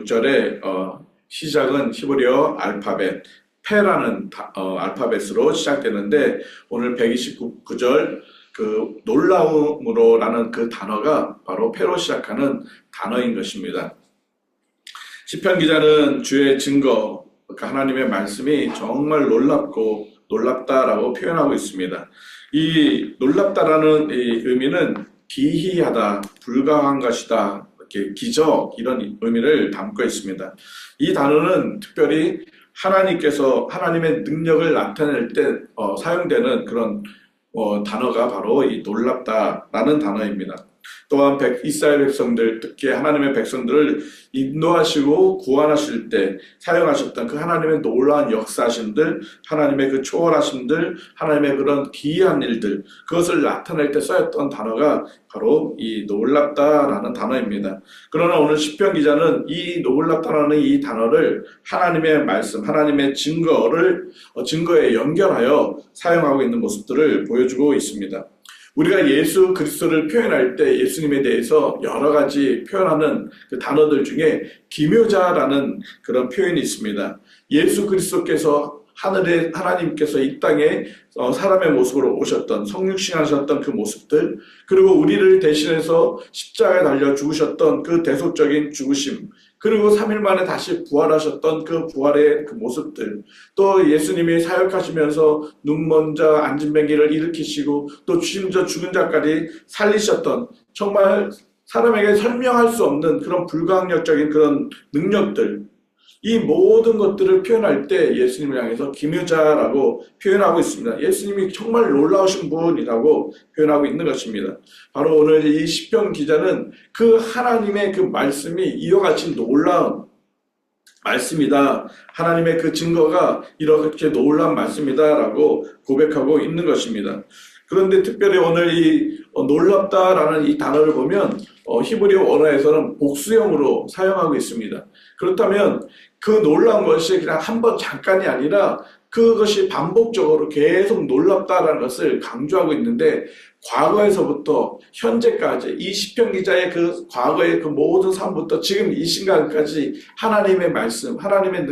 구절의 시작은 히브리어 알파벳 페라는 알파벳으로 시작되는데, 오늘 129절 그 놀라움으로라는 그 단어가 바로 페로 시작하는 단어인 것입니다. 시편 기자는 주의 증거, 그러니까 하나님의 말씀이 정말 놀랍고 놀랍다라고 표현하고 있습니다. 이 놀랍다라는 이 의미는 기이하다, 불가한 것이다, 이렇게 기적, 이런 의미를 담고 있습니다. 이 단어는 특별히 하나님께서 하나님의 능력을 나타낼 때 사용되는 그런 단어가 바로 이 놀랍다라는 단어입니다. 또한 이스라엘 백성들, 특히 하나님의 백성들을 인도하시고 구원하실 때 사용하셨던 그 하나님의 놀라운 역사하심들, 하나님의 그 초월하심들, 하나님의 그런 기이한 일들, 그것을 나타낼 때 쓰였던 단어가 바로 이 놀랍다라는 단어입니다. 그러나 오늘 시편 기자는 이 놀랍다라는 이 단어를 하나님의 말씀, 하나님의 증거에 연결하여 사용하고 있는 모습들을 보여주고 있습니다. 우리가 예수 그리스도를 표현할 때 예수님에 대해서 여러 가지 표현하는 그 단어들 중에 기묘자라는 그런 표현이 있습니다. 예수 그리스도께서 하나님께서 이 땅에 사람의 모습으로 오셨던, 성육신하셨던 그 모습들, 그리고 우리를 대신해서 십자가에 달려 죽으셨던 그 대속적인 죽으심, 그리고 3일 만에 다시 부활하셨던 그 부활의 그 모습들, 또 예수님이 사역하시면서 눈먼 자, 안진뱅이를 일으키시고 또 심지어 죽은 자까지 살리셨던, 정말 사람에게 설명할 수 없는 그런 불가항력적인 그런 능력들, 이 모든 것들을 표현할 때 예수님을 향해서 기묘자라고 표현하고 있습니다. 예수님이 정말 놀라우신 분이라고 표현하고 있는 것입니다. 바로 오늘 이 시편 기자는 그 하나님의 그 말씀이 이와 같이 놀라운 말씀이다, 하나님의 그 증거가 이렇게 놀라운 말씀이다라고 고백하고 있는 것입니다. 그런데 특별히 오늘 이 놀랍다라는 이 단어를 보면 히브리어 원어에서는 복수형으로 사용하고 있습니다. 그렇다면 그 놀라운 것이 그냥 한 번 잠깐이 아니라 그것이 반복적으로 계속 놀랍다라는 것을 강조하고 있는데, 과거에서부터 현재까지 이 시편 기자의 그 과거의 그 모든 삶부터 지금 이 순간까지 하나님의 말씀, 하나님의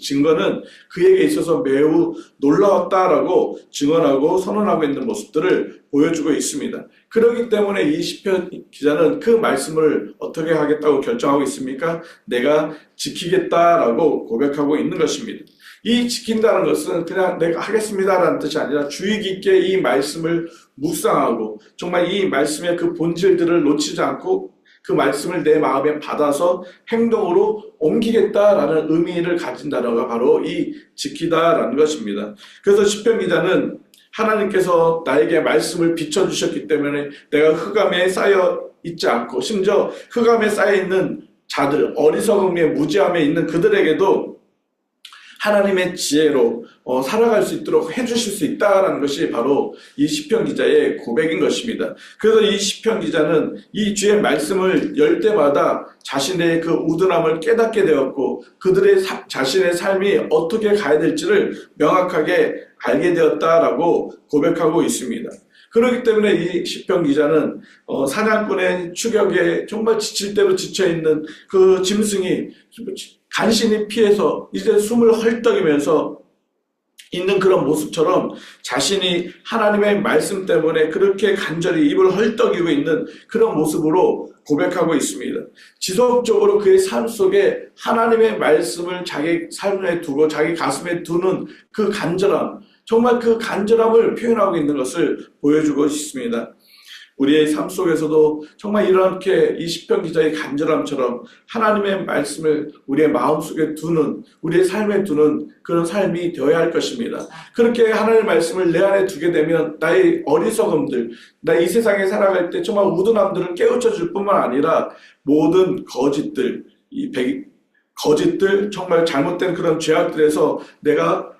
증거는 그에게 있어서 매우 놀라웠다라고 증언하고 선언하고 있는 모습들을 보여주고 있습니다. 그렇기 때문에 이 시편 기자는 그 말씀을 어떻게 하겠다고 결정하고 있습니까? 내가 지키겠다라고 고백하고 있는 것입니다. 이 지킨다는 것은 그냥 내가 하겠습니다라는 뜻이 아니라 주의 깊게 이 말씀을 묵상하고 정말 이 말씀의 그 본질들을 놓치지 않고 그 말씀을 내 마음에 받아서 행동으로 옮기겠다라는 의미를 가진 단어가 바로 이 지키다라는 것입니다. 그래서 시편 기자는 하나님께서 나에게 말씀을 비춰주셨기 때문에 내가 흑암에 쌓여 있지 않고, 심지어 흑암에 쌓여 있는 자들, 어리석음에 무지함에 있는 그들에게도 하나님의 지혜로 살아갈 수 있도록 해주실 수 있다라는 것이 바로 이 시편 기자의 고백인 것입니다. 그래서 이 시편 기자는 이 주의 말씀을 열 때마다 자신의 그 우둔함을 깨닫게 되었고, 그들의 자신의 삶이 어떻게 가야 될지를 명확하게 알게 되었다라고 고백하고 있습니다. 그렇기 때문에 이 시편 기자는 사냥꾼의 추격에 정말 지칠 대로 지쳐있는 그 짐승이 간신히 피해서 이제 숨을 헐떡이면서 있는 그런 모습처럼 자신이 하나님의 말씀 때문에 그렇게 간절히 입을 헐떡이고 있는 그런 모습으로 고백하고 있습니다. 지속적으로 그의 삶 속에 하나님의 말씀을 자기 삶에 두고 자기 가슴에 두는 그 간절함, 정말 그 간절함을 표현하고 있는 것을 보여주고 있습니다. 우리의 삶 속에서도 정말 이렇게 이 시편 기자의 간절함처럼 하나님의 말씀을 우리의 마음속에 두는, 우리의 삶에 두는 그런 삶이 되어야 할 것입니다. 그렇게 하나님의 말씀을 내 안에 두게 되면 나의 어리석음들, 나 이 세상에 살아갈 때 정말 우둔함들을 깨우쳐 줄 뿐만 아니라 모든 거짓들, 정말 잘못된 그런 죄악들에서 내가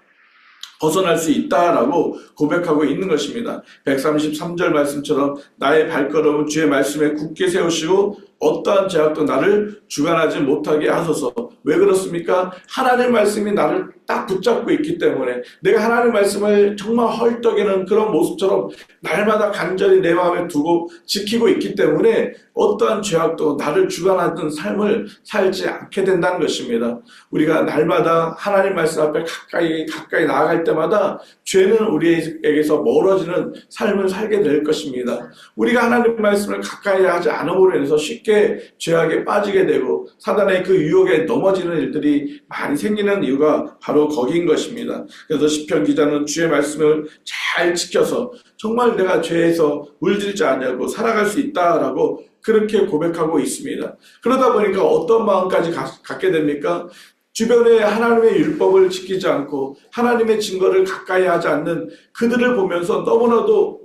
벗어날 수 있다라고 고백하고 있는 것입니다. 133절 말씀처럼 나의 발걸음은 주의 말씀에 굳게 세우시고 어떠한 제약도 나를 주관하지 못하게 하소서. 왜 그렇습니까? 하나님 말씀이 나를 딱 붙잡고 있기 때문에, 내가 하나님 말씀을 정말 헐떡이는 그런 모습처럼 날마다 간절히 내 마음에 두고 지키고 있기 때문에 어떠한 죄악도 나를 주관하던 삶을 살지 않게 된다는 것입니다. 우리가 날마다 하나님 말씀 앞에 가까이 나아갈 때마다 죄는 우리에게서 멀어지는 삶을 살게 될 것입니다. 우리가 하나님 말씀을 가까이 하지 않음으로 인해서 쉽게 죄악에 빠지게 되고 사단의 그 유혹에 넘어지는 일들이 많이 생기는 이유가 바로 거기인 것입니다. 그래서 시편 기자는 주의 말씀을 잘 지켜서 정말 내가 죄에서 물들지 않냐고 살아갈 수 있다라고 그렇게 고백하고 있습니다. 그러다 보니까 어떤 마음까지 갖게 됩니까? 주변에 하나님의 율법을 지키지 않고 하나님의 증거를 가까이 하지 않는 그들을 보면서 너무나도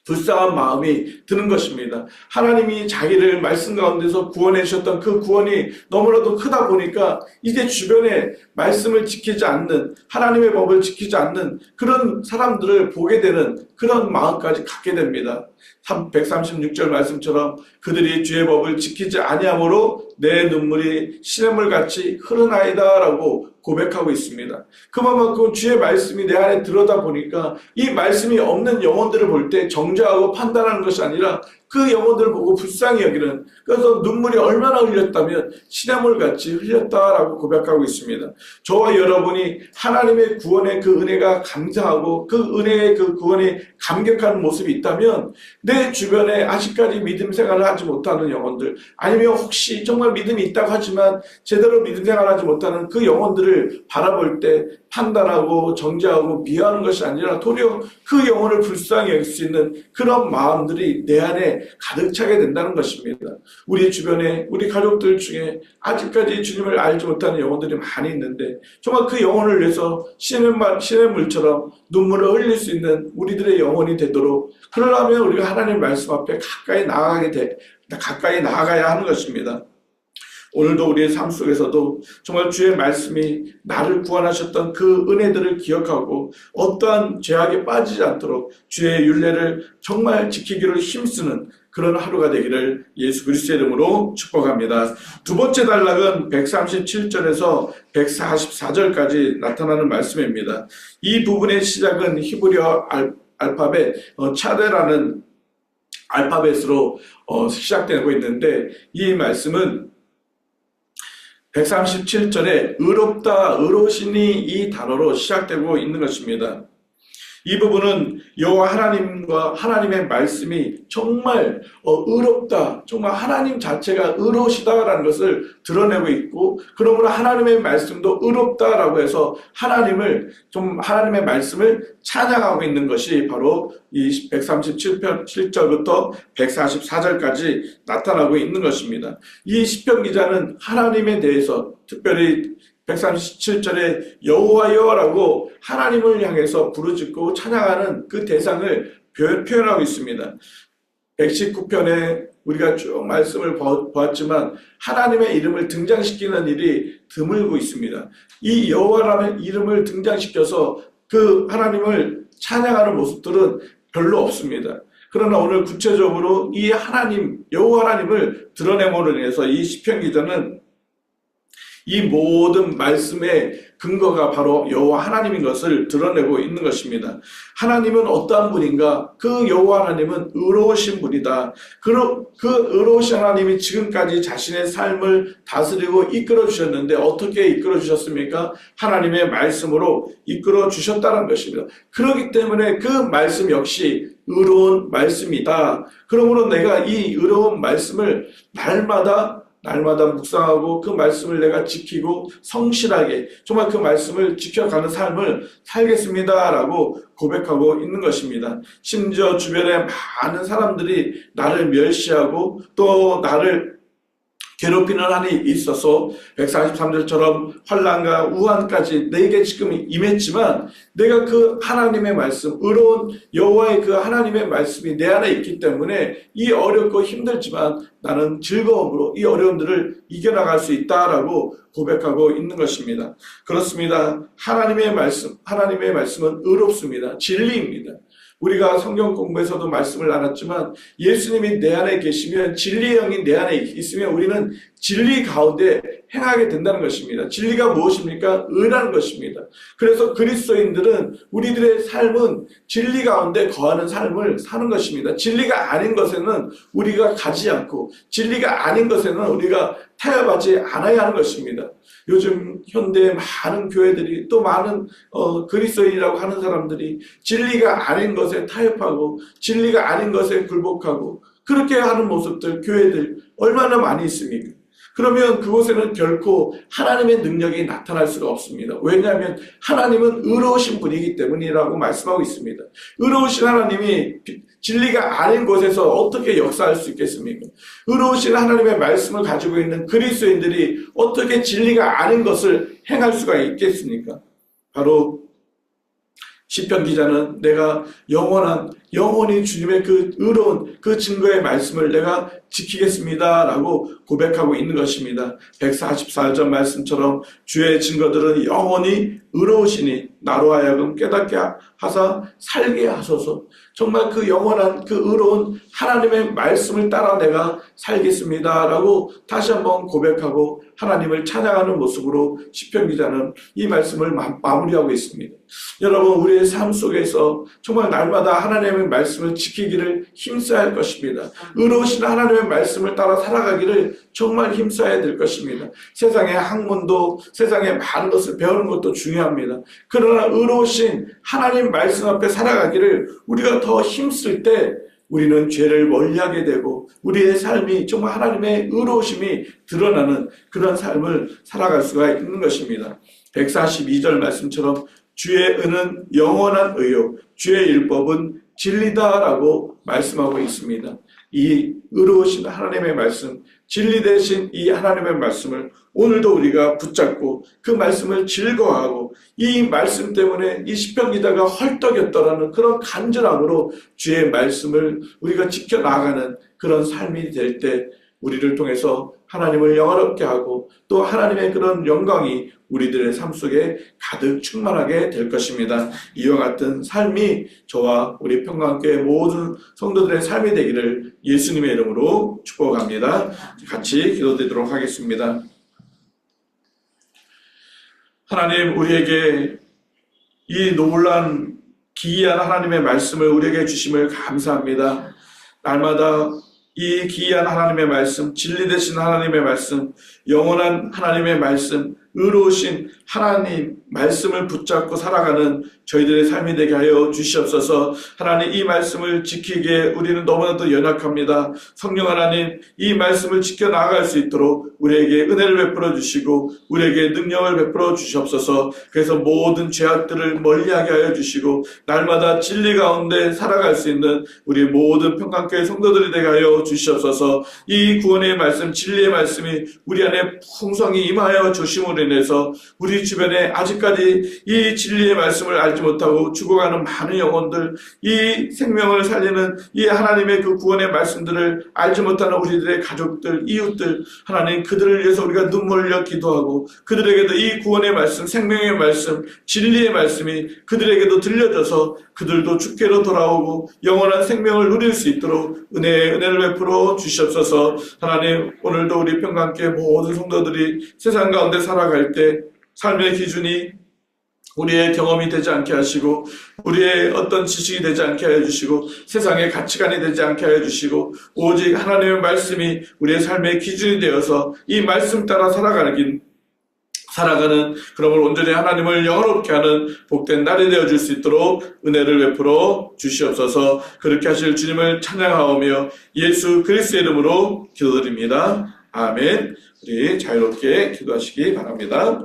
불쌍한 마음이 드는 것입니다. 하나님이 자기를 말씀 가운데서 구원해 주셨던 그 구원이 너무나도 크다 보니까 이제 주변에 말씀을 지키지 않는, 하나님의 법을 지키지 않는 그런 사람들을 보게 되는 그런 마음까지 갖게 됩니다. 136절 말씀처럼 그들이 주의 법을 지키지 아니함으로 내 눈물이 시냇물같이 흐르나이다 라고 고백하고 있습니다. 그만큼 주의 말씀이 내 안에 들어다 보니까 이 말씀이 없는 영혼들을 볼 때 정죄하고 판단하는 것이 아니라 그 영혼들을 보고 불쌍히 여기는, 그래서 눈물이 얼마나 흘렸다면 시냇물같이 흘렸다라고 고백하고 있습니다. 저와 여러분이 하나님의 구원의 그 은혜가 감사하고 그 은혜의 그 구원에 감격하는 모습이 있다면 내 주변에 아직까지 믿음 생활을 하지 못하는 영혼들, 아니면 혹시 정말 믿음이 있다고 하지만 제대로 믿음 생활을 하지 못하는 그 영혼들을 바라볼 때 판단하고 정죄하고 미워하는 것이 아니라 도리어 그 영혼을 불쌍히 여길 수 있는 그런 마음들이 내 안에 가득 차게 된다는 것입니다. 우리 주변에 우리 가족들 중에 아직까지 주님을 알지 못하는 영혼들이 많이 있는데 정말 그 영혼을 위해서 시냇물처럼 눈물을 흘릴 수 있는 우리들의 영혼이 되도록, 그러려면 우리가 하나님 말씀 앞에 가까이 나아가야 하는 것입니다. 오늘도 우리의 삶 속에서도 정말 주의 말씀이 나를 구원하셨던 그 은혜들을 기억하고 어떠한 죄악에 빠지지 않도록 주의 율례를 정말 지키기를 힘쓰는 그런 하루가 되기를 예수 그리스도의 이름으로 축복합니다. 두 번째 단락은 137절에서 144절까지 나타나는 말씀입니다. 이 부분의 시작은 히브리어 알파벳 차데라는 알파벳으로 시작되고 있는데, 이 말씀은 137절에 의롭다, 의로우시니 이 단어로 시작되고 있는 것입니다. 이 부분은 여호와 하나님과 하나님의 말씀이 정말 의롭다, 정말 하나님 자체가 의로우시다라는 것을 드러내고 있고, 그러므로 하나님의 말씀도 의롭다라고 해서 하나님의 말씀을 찬양하고 있는 것이 바로 이 137절부터 144절까지 나타나고 있는 것입니다. 이 시편 기자는 하나님에 대해서 특별히 137절에 여호와여라고 하나님을 향해서 부르짖고 찬양하는 그 대상을 표현하고 있습니다. 119편에 우리가 쭉 말씀을 보았지만 하나님의 이름을 등장시키는 일이 드물고 있습니다. 이 여호와라는 이름을 등장시켜서 그 하나님을 찬양하는 모습들은 별로 없습니다. 그러나 오늘 구체적으로 이 하나님, 여호와 하나님을 드러냄으로 인해서 이 시편 기자는 이 모든 말씀의 근거가 바로 여호와 하나님인 것을 드러내고 있는 것입니다. 하나님은 어떠한 분인가? 그 여호와 하나님은 의로우신 분이다. 그 의로우신 하나님이 지금까지 자신의 삶을 다스리고 이끌어 주셨는데 어떻게 이끌어 주셨습니까? 하나님의 말씀으로 이끌어 주셨다는 것입니다. 그렇기 때문에 그 말씀 역시 의로운 말씀이다. 그러므로 내가 이 의로운 말씀을 날마다 묵상하고 그 말씀을 내가 지키고 성실하게 정말 그 말씀을 지켜가는 삶을 살겠습니다라고 고백하고 있는 것입니다. 심지어 주변에 많은 사람들이 나를 멸시하고 또 나를 괴롭히는 한이 있어서 143절처럼 환난과 우환까지 내게 지금 임했지만 내가 그 하나님의 말씀, 의로운 여호와의 그 하나님의 말씀이 내 안에 있기 때문에 이 어렵고 힘들지만 나는 즐거움으로 이 어려움들을 이겨나갈 수 있다라고 고백하고 있는 것입니다. 그렇습니다. 하나님의 말씀은 의롭습니다. 진리입니다. 우리가 성경 공부에서도 말씀을 나눴지만 예수님이 내 안에 계시면 진리의 영이 내 안에 있으면 우리는 진리 가운데 행하게 된다는 것입니다. 진리가 무엇입니까? 의라는 것입니다. 그래서 그리스도인들은 우리들의 삶은 진리 가운데 거하는 삶을 사는 것입니다. 진리가 아닌 것에는 우리가 가지 않고 진리가 아닌 것에는 우리가 타협하지 않아야 하는 것입니다. 요즘 현대의 많은 교회들이 또 많은 그리스도인이라고 하는 사람들이 진리가 아닌 것에 타협하고 진리가 아닌 것에 굴복하고 그렇게 하는 모습들, 교회들 얼마나 많이 있습니까? 그러면 그곳에는 결코 하나님의 능력이 나타날 수가 없습니다. 왜냐하면 하나님은 의로우신 분이기 때문이라고 말씀하고 있습니다. 의로우신 하나님이 진리가 아닌 곳에서 어떻게 역사할 수 있겠습니까? 의로우신 하나님의 말씀을 가지고 있는 그리스도인들이 어떻게 진리가 아닌 것을 행할 수가 있겠습니까? 바로 시편 기자는 내가 영원히 주님의 그 의로운 그 증거의 말씀을 내가 지키겠습니다 라고 고백하고 있는 것입니다. 144절 말씀처럼 주의 증거들은 영원히 의로우시니 나로 하여금 깨닫게 하사 살게 하소서. 정말 그 영원한 그 의로운 하나님의 말씀을 따라 내가 살겠습니다 라고 다시 한번 고백하고 하나님을 찬양하는 모습으로 시편 기자는 이 말씀을 마무리하고 있습니다. 여러분, 우리의 삶 속에서 정말 날마다 하나님의 말씀을 지키기를 힘써야 할 것입니다. 의로우신 하나님의 말씀을 따라 살아가기를 정말 힘써야 될 것입니다. 세상의 학문도 세상의 많은 것을 배우는 것도 중요합니다. 그러나 의로우신 하나님 말씀 앞에 살아가기를 우리가 더 힘쓸 때 우리는 죄를 멀리하게 되고 우리의 삶이 정말 하나님의 의로우심이 드러나는 그런 삶을 살아갈 수가 있는 것입니다. 142절 말씀처럼 주의 은은 영원한 의요 주의 율법은 진리다라고 말씀하고 있습니다. 이 의로우신 하나님의 말씀, 진리 되신 이 하나님의 말씀을 오늘도 우리가 붙잡고 그 말씀을 즐거워하고 이 말씀 때문에 이 시편 기자가 헐떡였더라는 그런 간절함으로 주의 말씀을 우리가 지켜나가는 그런 삶이 될 때 우리를 통해서 하나님을 영화롭게 하고 또 하나님의 그런 영광이 우리들의 삶 속에 가득 충만하게 될 것입니다. 이와 같은 삶이 저와 우리 평강교회 모든 성도들의 삶이 되기를 예수님의 이름으로 축복합니다. 같이 기도드리도록 하겠습니다. 하나님, 우리에게 이 놀란 기이한 하나님의 말씀을 우리에게 주심을 감사합니다. 날마다 이 기이한 하나님의 말씀, 진리 되신 하나님의 말씀, 영원한 하나님의 말씀, 의로우신 하나님 말씀을 붙잡고 살아가는 저희들의 삶이 되게 하여 주시옵소서. 하나님, 이 말씀을 지키기에 우리는 너무나도 연약합니다. 성령 하나님, 이 말씀을 지켜나갈 수 있도록 우리에게 은혜를 베풀어 주시고 우리에게 능력을 베풀어 주시옵소서. 그래서 모든 죄악들을 멀리하게 하여 주시고 날마다 진리 가운데 살아갈 수 있는 우리 모든 평강교회 성도들이 되게 하여 주시옵소서. 이 구원의 말씀, 진리의 말씀이 우리 안에 풍성히 임하여 주심으로 인해서 우리 주변에 아직까지 이 진리의 말씀을 알지 못하고 죽어가는 많은 영혼들, 이 생명을 살리는 이 하나님의 그 구원의 말씀들을 알지 못하는 우리들의 가족들, 이웃들, 하나님 그들을 위해서 우리가 눈물을 흘려 기도하고 그들에게도 이 구원의 말씀, 생명의 말씀, 진리의 말씀이 그들에게도 들려져서 그들도 주께로 돌아오고 영원한 생명을 누릴 수 있도록 은혜를 베풀어 주시옵소서. 하나님, 오늘도 우리 평강교회 모든 성도들이 세상 가운데 살아갈 때 삶의 기준이 우리의 경험이 되지 않게 하시고 우리의 어떤 지식이 되지 않게 하여 주시고 세상의 가치관이 되지 않게 하여 주시고 오직 하나님의 말씀이 우리의 삶의 기준이 되어서 이 말씀 따라 살아가는 그러므로 온전히 하나님을 영화롭게 하는 복된 날이 되어줄 수 있도록 은혜를 베풀어 주시옵소서. 그렇게 하실 주님을 찬양하오며 예수 그리스도의 이름으로 기도드립니다. 아멘. 우리 자유롭게 기도하시기 바랍니다.